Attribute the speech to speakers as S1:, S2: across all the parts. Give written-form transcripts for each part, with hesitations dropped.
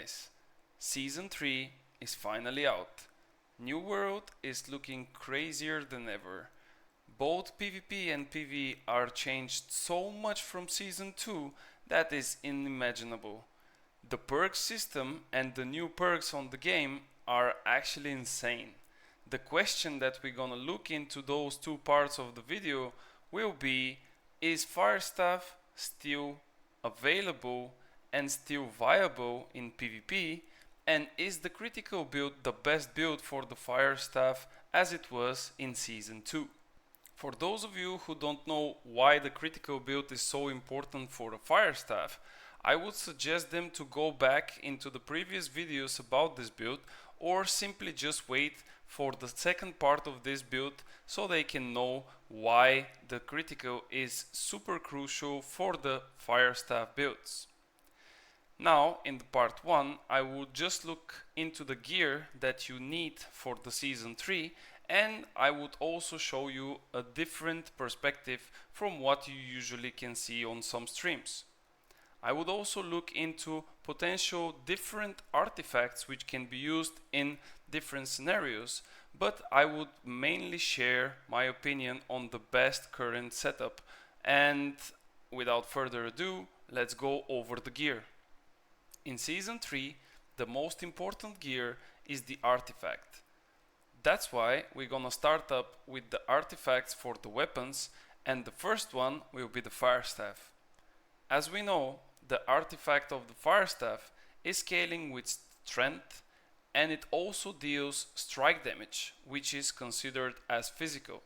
S1: guys, Season 3 is finally out. New World is looking crazier than ever. Both PvP and PvE are changed so much from Season 2 that is unimaginable. The perk system and the new perks on the game are actually insane. The question that we're gonna look into those two parts of the video will be, is Fire Staff still available and still viable in PvP, and is the critical build the best build for the Fire Staff as it was in Season 2? For those of you who don't know why the critical build is so important for a Fire Staff, I would suggest them to go back into the previous videos about this build, or simply just wait for the second part of this build so they can know why the critical is super crucial for the Fire Staff builds. Now, in the part 1, I will just look into the gear that you need for the Season 3, and I would also show you a different perspective from what you usually can see on some streams. I would also look into potential different artifacts which can be used in different scenarios, but I would mainly share my opinion on the best current setup. And without further ado, let's go over the gear. In Season 3, the most important gear is the artifact. That's why we're gonna start up with the artifacts for the weapons, and the first one will be the Fire Staff. As we know, the artifact of the Fire Staff is scaling with strength, and it also deals strike damage, which is considered as physical.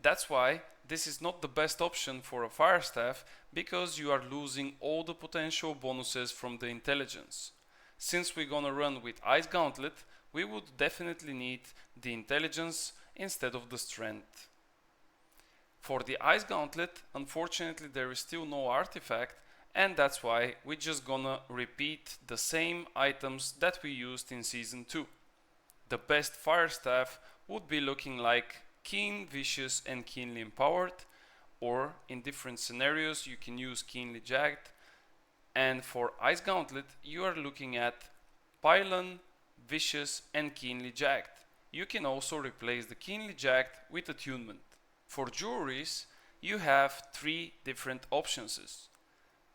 S1: That's why this is not the best option for a Fire Staff, because you are losing all the potential bonuses from the intelligence. Since we're gonna run with Ice Gauntlet, we would definitely need the intelligence instead of the strength. For the Ice Gauntlet, unfortunately there is still no artifact, and that's why we're just gonna repeat the same items that we used in Season 2. The best Fire Staff would be looking like Keen, Vicious and Keenly Empowered, or in different scenarios you can use Keenly Jagged. And for Ice Gauntlet you are looking at Pylon, Vicious and Keenly Jagged. You can also replace the Keenly Jagged with attunement. For jewelries you have three different options.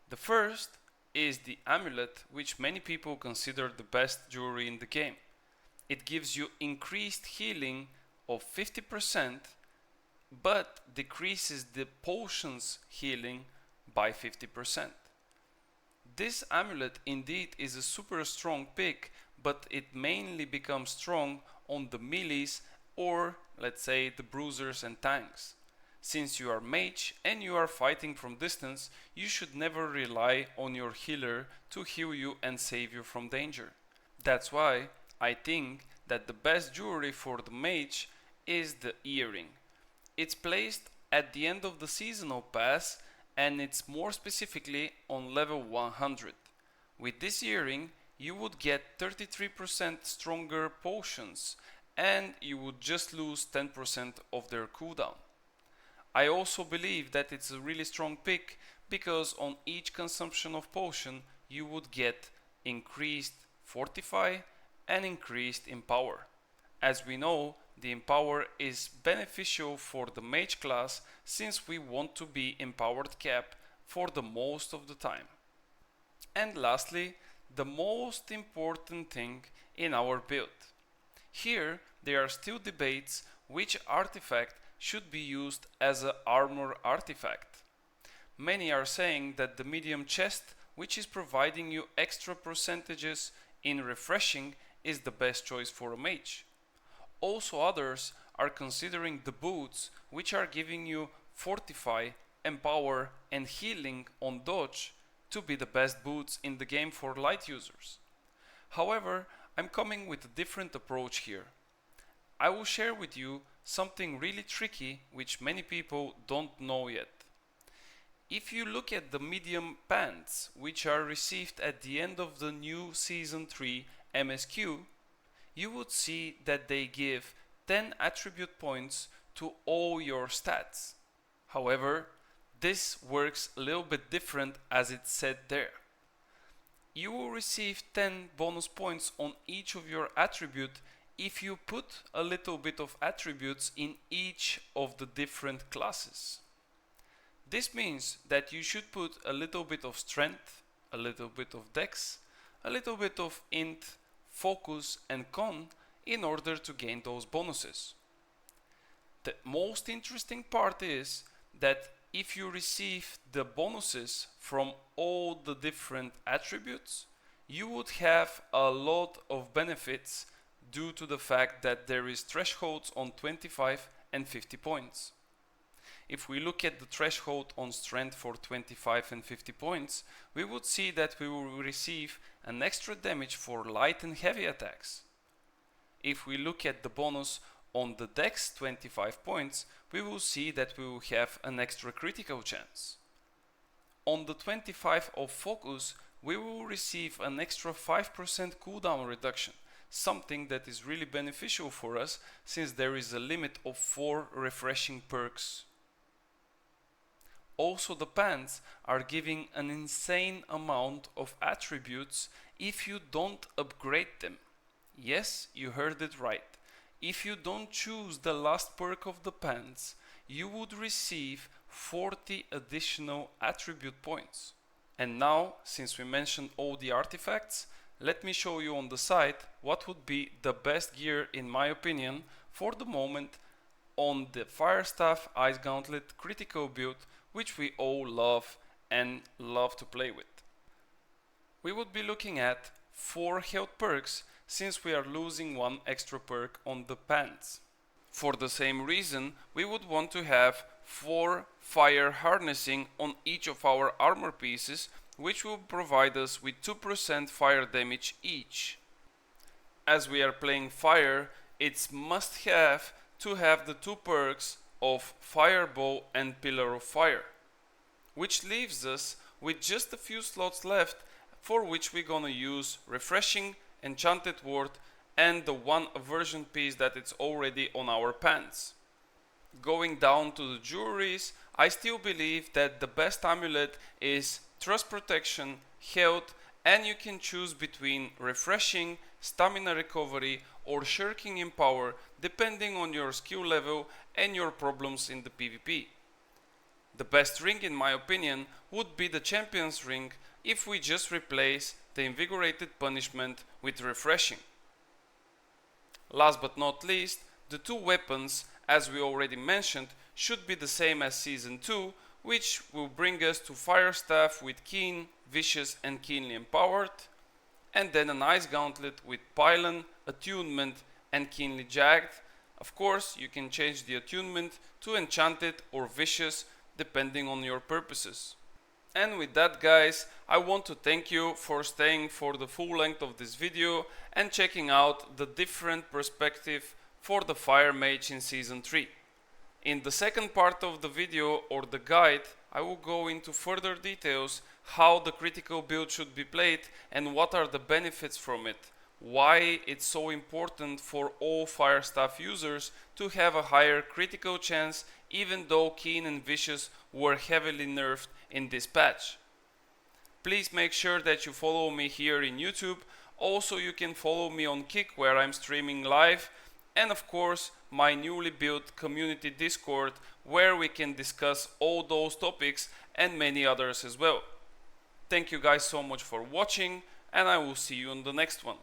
S1: The first is the amulet, which many people consider the best jewelry in the game. It gives you increased healing of 50%, but decreases the potions healing by 50%. This amulet indeed is a super strong pick, but it mainly becomes strong on the melees, or let's say the bruisers and tanks. Since you are mage and you are fighting from distance, you should never rely on your healer to heal you and save you from danger. That's why I think that the best jewelry for the mage is the earring. It's placed at the end of the seasonal pass, and it's more specifically on level 100. With this earring you would get 33% stronger potions, and you would just lose 10% of their cooldown. I also believe that it's a really strong pick, because on each consumption of potion you would get increased fortify and increased empower. As we know, the empower is beneficial for the mage class, since we want to be empowered cap for the most of the time. And lastly, the most important thing in our build. Here there are still debates which artifact should be used as an armor artifact. Many are saying that the medium chest, which is providing you extra percentages in refreshing, is the best choice for a mage. Also others are considering the boots, which are giving you fortify, empower and healing on dodge, to be the best boots in the game for light users. However, I'm coming with a different approach here. I will share with you something really tricky which many people don't know yet. If you look at the medium pants, which are received at the end of the new Season 3 MSQ, you would see that they give 10 attribute points to all your stats. However, this works a little bit different as it's said there. You will receive 10 bonus points on each of your attribute if you put a little bit of attributes in each of the different classes. This means that you should put a little bit of strength, a little bit of dex, a little bit of int, focus and con in order to gain those bonuses. The most interesting part is that if you receive the bonuses from all the different attributes, you would have a lot of benefits due to the fact that there is thresholds on 25 and 50 points. If we look at the threshold on strength for 25 and 50 points, we would see that we will receive an extra damage for light and heavy attacks. If we look at the bonus on the dex 25 points, we will see that we will have an extra critical chance. On the 25 of focus, we will receive an extra 5% cooldown reduction, something that is really beneficial for us since there is a limit of 4 refreshing perks. Also, the pants are giving an insane amount of attributes if you don't upgrade them. Yes, you heard it right. If you don't choose the last perk of the pants, you would receive 40 additional attribute points. And now, since we mentioned all the artifacts, let me show you on the side what would be the best gear in my opinion for the moment on the Fire Staff Ice Gauntlet critical build, which we all love and love to play with. We would be looking at 4 health perks since we are losing 1 extra perk on the pants. For the same reason, we would want to have 4 fire harnessing on each of our armor pieces, which will provide us with 2% fire damage each. As we are playing fire, it's must have to have the 2 perks of Fireball and Pillar of Fire, which leaves us with just a few slots left for which we're gonna use Refreshing, Enchanted Ward and the 1 aversion piece that it's already on our pants. Going down to the jewelries, I still believe that the best amulet is Trust Protection, Health, and you can choose between Refreshing, Stamina Recovery or Shirking in Power depending on your skill level and your problems in the PvP. The best ring in my opinion would be the Champion's Ring if we just replace the Invigorated Punishment with Refreshing. Last but not least, the 2 weapons, as we already mentioned, should be the same as Season 2, which will bring us to Fire Staff with Keen, Vicious and Keenly Empowered, and then an Ice Gauntlet with Pylon, Attunement and Keenly Jagged. Of course, you can change the attunement to Enchanted or Vicious depending on your purposes. And with that guys, I want to thank you for staying for the full length of this video and checking out the different perspective for the Fire Mage in Season 3. In the second part of the video or the guide, I will go into further details how the critical build should be played and what are the benefits from it, why it's so important for all Fire Staff users to have a higher critical chance even though Keen and Vicious were heavily nerfed in this patch. Please make sure that you follow me here in YouTube. Also you can follow me on Kick where I'm streaming live, and of course my newly built community Discord where we can discuss all those topics and many others as well. Thank you guys so much for watching and I will see you on the next one.